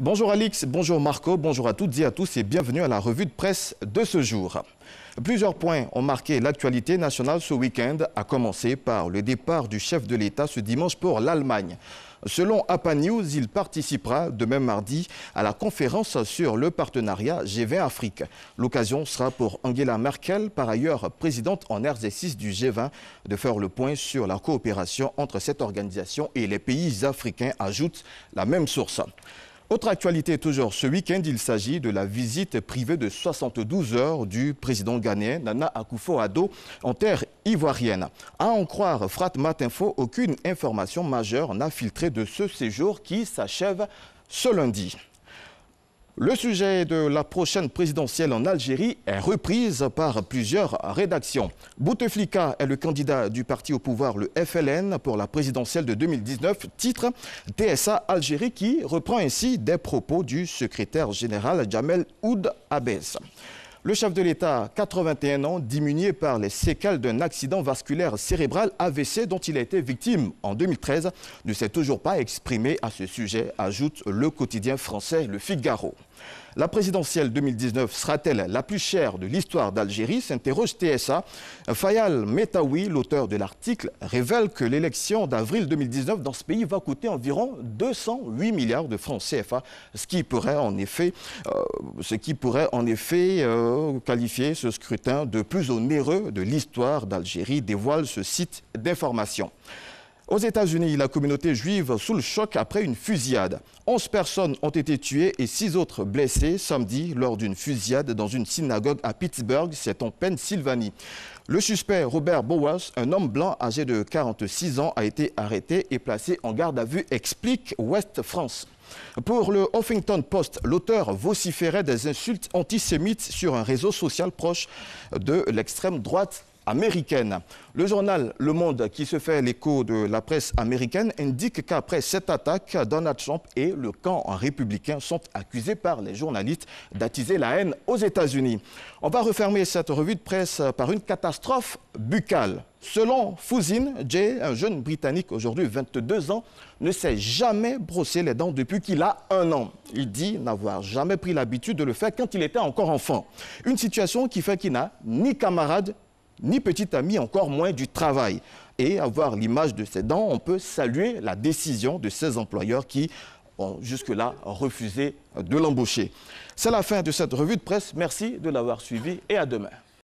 Bonjour Alix, bonjour Marco, bonjour à toutes et à tous et bienvenue à la revue de presse de ce jour. Plusieurs points ont marqué l'actualité nationale ce week-end, à commencer par le départ du chef de l'État ce dimanche pour l'Allemagne. Selon APA News, il participera demain mardi à la conférence sur le partenariat G20 Afrique. L'occasion sera pour Angela Merkel, par ailleurs présidente en exercice du G20, de faire le point sur la coopération entre cette organisation et les pays africains, ajoute la même source. Autre actualité toujours ce week-end, il s'agit de la visite privée de 72 heures du président ghanéen Nana Akufo-Addo en terre ivoirienne. À en croire Fratmatinfo, aucune information majeure n'a filtré de ce séjour qui s'achève ce lundi. Le sujet de la prochaine présidentielle en Algérie est reprise par plusieurs rédactions. Bouteflika est le candidat du parti au pouvoir, le FLN, pour la présidentielle de 2019, titre TSA Algérie, qui reprend ainsi des propos du secrétaire général Jamel Ould Abbès. Le chef de l'État, 81 ans, diminué par les séquelles d'un accident vasculaire cérébral AVC dont il a été victime en 2013, ne s'est toujours pas exprimé à ce sujet, ajoute le quotidien français Le Figaro. La présidentielle 2019 sera-t-elle la plus chère de l'histoire d'Algérie, s'interroge TSA. Fayal Metaoui, l'auteur de l'article, révèle que l'élection d'avril 2019 dans ce pays va coûter environ 208 milliards de francs CFA, ce qui pourrait en effet qualifier ce scrutin de plus onéreux de l'histoire d'Algérie, dévoile ce site d'information. Aux États-Unis, la communauté juive sous le choc après une fusillade. 11 personnes ont été tuées et 6 autres blessées samedi lors d'une fusillade dans une synagogue à Pittsburgh, c'est en Pennsylvanie. Le suspect Robert Bowers, un homme blanc âgé de 46 ans, a été arrêté et placé en garde à vue, explique Ouest France. Pour le Huffington Post, l'auteur vociférait des insultes antisémites sur un réseau social proche de l'extrême droite américaine. Le journal Le Monde, qui se fait l'écho de la presse américaine, indique qu'après cette attaque, Donald Trump et le camp républicain sont accusés par les journalistes d'attiser la haine aux États-Unis. On va refermer cette revue de presse par une catastrophe buccale. Selon Fouzine Jay, un jeune Britannique aujourd'hui 22 ans, ne s'est jamais brossé les dents depuis qu'il a 1 an. Il dit n'avoir jamais pris l'habitude de le faire quand il était encore enfant. Une situation qui fait qu'il n'a ni camarade, ni petit ami, encore moins du travail. Et à voir l'image de ses dents, on peut saluer la décision de ses employeurs qui ont jusque-là refusé de l'embaucher. C'est la fin de cette revue de presse. Merci de l'avoir suivi et à demain.